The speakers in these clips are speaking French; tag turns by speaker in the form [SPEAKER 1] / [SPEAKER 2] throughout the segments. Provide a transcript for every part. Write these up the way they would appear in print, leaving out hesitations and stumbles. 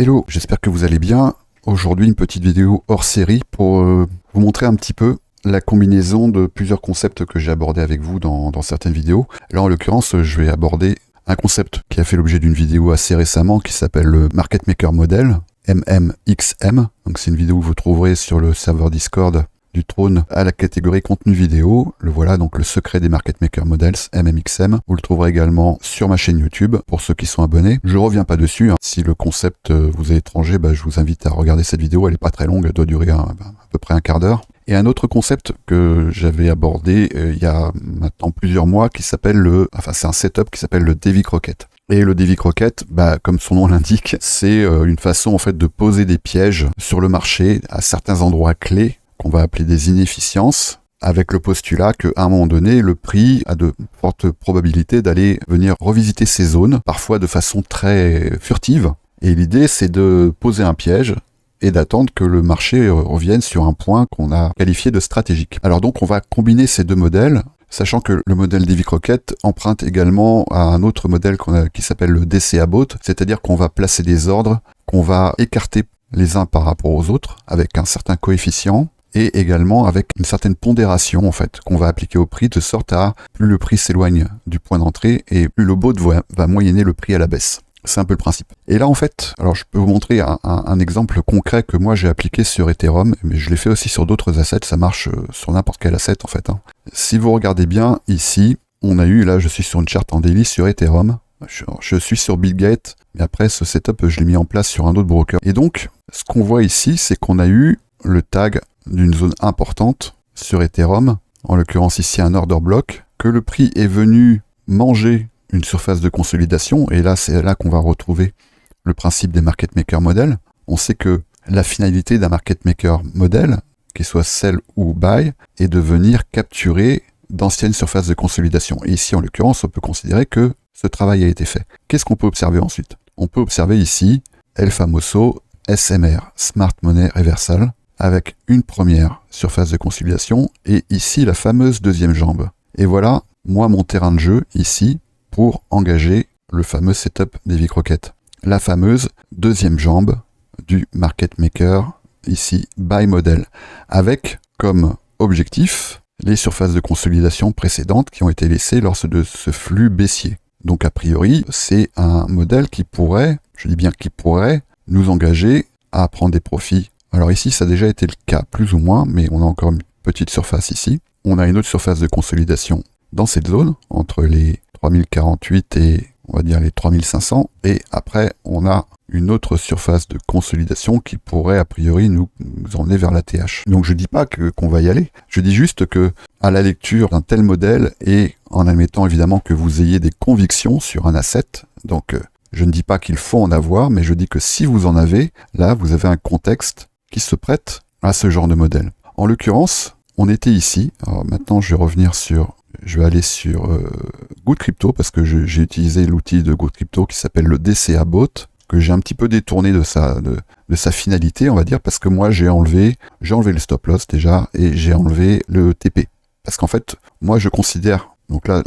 [SPEAKER 1] Hello, j'espère que vous allez bien. Aujourd'hui, une petite vidéo hors série pour vous montrer un petit peu la combinaison de plusieurs concepts que j'ai abordés avec vous dans certaines vidéos. Là, en l'occurrence, je vais aborder un concept qui a fait l'objet d'une vidéo assez récemment qui s'appelle le Market Maker Model, MMXM. Donc, c'est une vidéo que vous trouverez sur le serveur Discord du trône à la catégorie contenu vidéo. Le voilà, donc le secret des Market Maker Models, MMXM. Vous le trouverez également sur ma chaîne YouTube pour ceux qui sont abonnés. Je reviens pas dessus. Si le concept vous est étranger, je vous invite à regarder cette vidéo. Elle est pas très longue, elle doit durer à peu près un quart d'heure. Et un autre concept que j'avais abordé il y a maintenant plusieurs mois qui s'appelle c'est un setup qui s'appelle le Davy Crockett. Et le Davy Crockett, comme son nom l'indique, c'est une façon en fait de poser des pièges sur le marché à certains endroits clés qu'on va appeler des inefficiences, avec le postulat qu'à un moment donné, le prix a de fortes probabilités d'aller venir revisiter ces zones, parfois de façon très furtive. Et l'idée, c'est de poser un piège et d'attendre que le marché revienne sur un point qu'on a qualifié de stratégique. Alors donc, on va combiner ces deux modèles, sachant que le modèle Davy Crockett emprunte également à un autre modèle qui s'appelle le DCA Bot, c'est-à-dire qu'on va placer des ordres, qu'on va écarter les uns par rapport aux autres, avec un certain coefficient, et également avec une certaine pondération en fait qu'on va appliquer au prix, de sorte à plus le prix s'éloigne du point d'entrée et plus le bot va moyenner le prix à la baisse. C'est un peu le principe. Et là en fait, alors je peux vous montrer un exemple concret que moi j'ai appliqué sur Ethereum, mais je l'ai fait aussi sur d'autres assets, ça marche sur n'importe quel asset en fait. Si vous regardez bien ici, on a eu, là je suis sur une charte en daily sur Ethereum, je suis sur Bitgate, mais après ce setup je l'ai mis en place sur un autre broker. Et donc, ce qu'on voit ici, c'est qu'on a eu le tag d'une zone importante sur Ethereum, en l'occurrence ici un order block, que le prix est venu manger une surface de consolidation, et là c'est là qu'on va retrouver le principe des market maker models. On sait que la finalité d'un market maker model, qu'il soit sell ou buy, est de venir capturer d'anciennes surfaces de consolidation. Et ici en l'occurrence, on peut considérer que ce travail a été fait. Qu'est-ce qu'on peut observer ensuite? On peut observer ici El Famoso SMR, Smart Money Reversal, avec une première surface de consolidation, et ici la fameuse deuxième jambe. Et voilà, moi, mon terrain de jeu, ici, pour engager le fameux setup Davy Crockett. La fameuse deuxième jambe du market maker, ici, buy model, avec comme objectif les surfaces de consolidation précédentes qui ont été laissées lors de ce flux baissier. Donc, a priori, c'est un modèle qui pourrait, je dis bien qui pourrait, nous engager à prendre des profits. Alors ici, ça a déjà été le cas, plus ou moins, mais on a encore une petite surface ici. On a une autre surface de consolidation dans cette zone, entre les 3048 et, on va dire, les 3500. Et après, on a une autre surface de consolidation qui pourrait, a priori, nous emmener vers la TH. Donc je dis pas qu'on va y aller, je dis juste que, à la lecture d'un tel modèle, et en admettant évidemment que vous ayez des convictions sur un asset, donc je ne dis pas qu'il faut en avoir, mais je dis que si vous en avez, là, vous avez un contexte qui se prête à ce genre de modèle. En l'occurrence, on était ici. Alors maintenant, je vais aller sur Good Crypto parce que j'ai utilisé l'outil de Good Crypto qui s'appelle le DCA Bot, que j'ai un petit peu détourné de sa finalité, on va dire, parce que moi, j'ai enlevé le stop loss déjà et j'ai enlevé le TP. Parce qu'en fait, moi, je considère, donc là,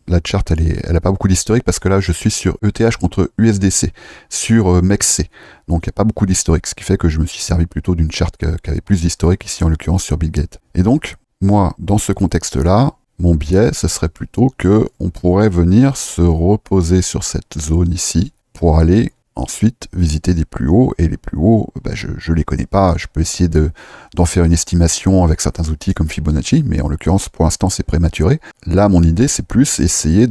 [SPEAKER 1] la chart, elle a pas beaucoup d'historique parce que là, je suis sur ETH contre USDC, sur MEXC. Donc, il n'y a pas beaucoup d'historique, ce qui fait que je me suis servi plutôt d'une chart qui avait plus d'historique, ici en l'occurrence sur Bitgate. Et donc, moi, dans ce contexte-là, mon biais, ce serait plutôt que on pourrait venir se reposer sur cette zone ici pour aller ensuite visiter des plus hauts, et les plus hauts, je les connais pas, je peux essayer d'en faire une estimation avec certains outils comme Fibonacci, mais en l'occurrence pour l'instant c'est prématuré. Là mon idée c'est plus essayer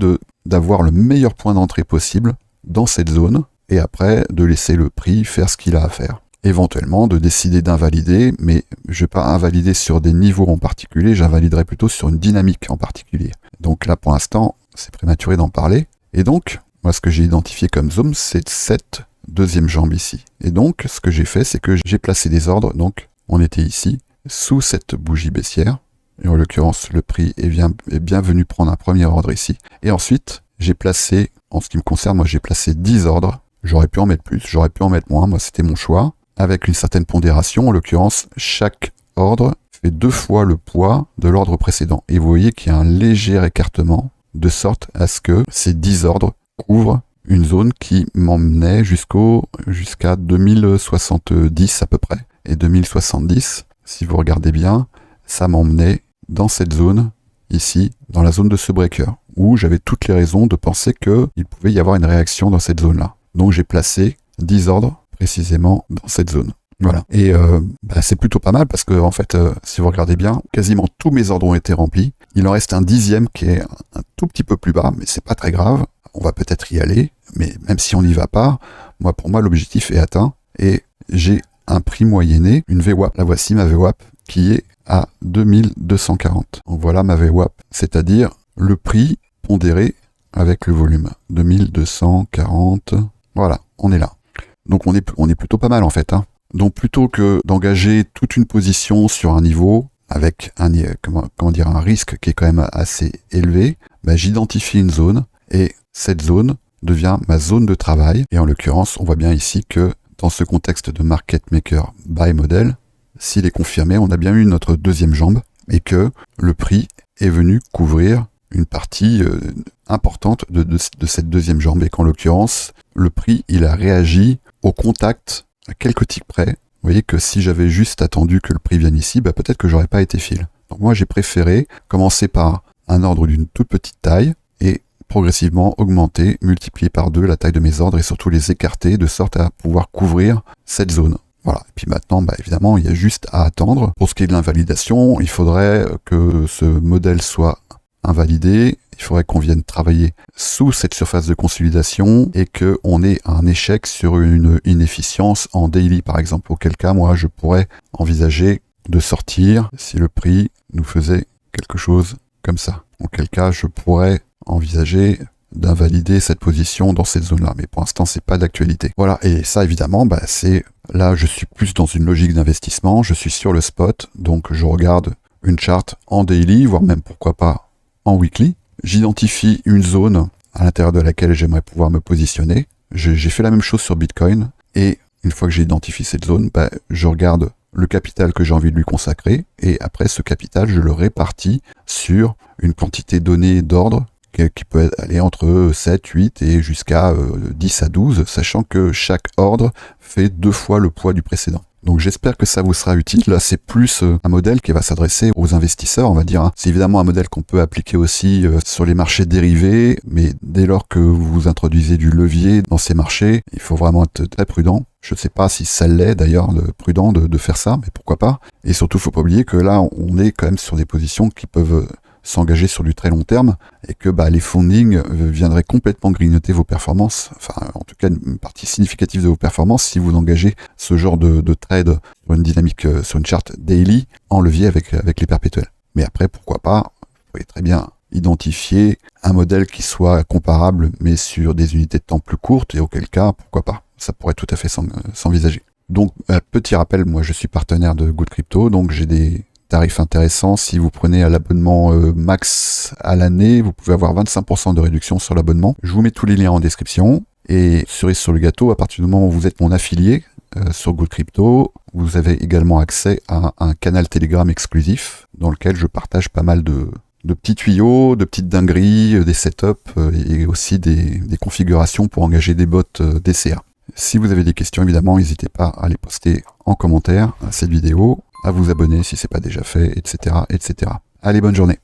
[SPEAKER 1] d'avoir le meilleur point d'entrée possible dans cette zone, et après de laisser le prix faire ce qu'il a à faire. Éventuellement de décider d'invalider, mais je vais pas invalider sur des niveaux en particulier, j'invaliderai plutôt sur une dynamique en particulier. Donc là pour l'instant c'est prématuré d'en parler, et donc moi, ce que j'ai identifié comme zone, c'est cette deuxième jambe ici. Et donc, ce que j'ai fait, c'est que j'ai placé des ordres. Donc, on était ici, sous cette bougie baissière. Et en l'occurrence, le prix est bien venu prendre un premier ordre ici. Et ensuite, j'ai placé, en ce qui me concerne, moi, j'ai placé 10 ordres. J'aurais pu en mettre plus, j'aurais pu en mettre moins. Moi, c'était mon choix. Avec une certaine pondération. En l'occurrence, chaque ordre fait 2 fois le poids de l'ordre précédent. Et vous voyez qu'il y a un léger écartement, de sorte à ce que ces 10 ordres couvre une zone qui m'emmenait jusqu'à 2070 à peu près. Et 2070, si vous regardez bien, ça m'emmenait dans cette zone, ici, dans la zone de ce breaker, où j'avais toutes les raisons de penser qu'il pouvait y avoir une réaction dans cette zone-là. Donc j'ai placé 10 ordres précisément dans cette zone. Voilà. Et c'est plutôt pas mal parce que, en fait, si vous regardez bien, quasiment tous mes ordres ont été remplis. Il en reste un 10e qui est un tout petit peu plus bas, mais c'est pas très grave. On va peut-être y aller, mais même si on n'y va pas, pour moi, l'objectif est atteint et j'ai un prix moyenné, une VWAP. La voici ma VWAP qui est à 2240. Donc voilà ma VWAP, c'est-à-dire le prix pondéré avec le volume. 2240, voilà, on est là. Donc on est plutôt pas mal en fait. Donc plutôt que d'engager toute une position sur un niveau avec un risque qui est quand même assez élevé, j'identifie une zone et cette zone devient ma zone de travail. Et en l'occurrence, on voit bien ici que dans ce contexte de market maker buy model, s'il est confirmé, on a bien eu notre deuxième jambe et que le prix est venu couvrir une partie importante de cette deuxième jambe et qu'en l'occurrence, le prix, il a réagi au contact à quelques ticks près. Vous voyez que si j'avais juste attendu que le prix vienne ici, peut-être que j'aurais pas été fil. Donc moi, j'ai préféré commencer par un ordre d'une toute petite taille et progressivement augmenter, multiplier par 2 la taille de mes ordres et surtout les écarter de sorte à pouvoir couvrir cette zone. Voilà. Et puis maintenant, évidemment, il y a juste à attendre. Pour ce qui est de l'invalidation, il faudrait que ce modèle soit invalidé. Il faudrait qu'on vienne travailler sous cette surface de consolidation et qu'on ait un échec sur une inefficience en daily, par exemple. Auquel cas, moi, je pourrais envisager de sortir si le prix nous faisait quelque chose comme ça. Auquel cas, je pourrais envisager d'invalider cette position dans cette zone-là. Mais pour l'instant, c'est pas d'actualité. Voilà. Et ça, évidemment, c'est là, je suis plus dans une logique d'investissement. Je suis sur le spot. Donc, je regarde une charte en daily, voire même pourquoi pas en weekly. J'identifie une zone à l'intérieur de laquelle j'aimerais pouvoir me positionner. J'ai fait la même chose sur Bitcoin. Et une fois que j'ai identifié cette zone, je regarde le capital que j'ai envie de lui consacrer. Et après, ce capital, je le répartis sur une quantité donnée d'ordre qui peut aller entre 7, 8 et jusqu'à 10 à 12, sachant que chaque ordre fait 2 fois le poids du précédent. Donc j'espère que ça vous sera utile. Là, c'est plus un modèle qui va s'adresser aux investisseurs, on va dire. C'est évidemment un modèle qu'on peut appliquer aussi sur les marchés dérivés, mais dès lors que vous introduisez du levier dans ces marchés, il faut vraiment être très prudent. Je ne sais pas si ça l'est d'ailleurs, prudent de faire ça, mais pourquoi pas. Et surtout, il ne faut pas oublier que là, on est quand même sur des positions qui peuvent s'engager sur du très long terme et que les funding viendraient complètement grignoter vos performances, enfin en tout cas une partie significative de vos performances si vous engagez ce genre de trade sur une dynamique, sur une charte daily en levier avec les perpétuels. Mais après, pourquoi pas, vous pouvez très bien identifier un modèle qui soit comparable mais sur des unités de temps plus courtes et auquel cas, pourquoi pas, ça pourrait tout à fait s'envisager. Donc, petit rappel, moi je suis partenaire de Good Crypto, donc j'ai des tarif intéressant. Si vous prenez à l'abonnement max à l'année, vous pouvez avoir 25% de réduction sur l'abonnement. Je vous mets tous les liens en description. Et cerise sur le gâteau, à partir du moment où vous êtes mon affilié sur Good Crypto, vous avez également accès à un canal Telegram exclusif dans lequel je partage pas mal de petits tuyaux, de petites dingueries, des setups et aussi des configurations pour engager des bots DCA. Si vous avez des questions, évidemment, n'hésitez pas à les poster en commentaire à cette vidéo, à vous abonner si ce n'est pas déjà fait, etc., etc. Allez, bonne journée.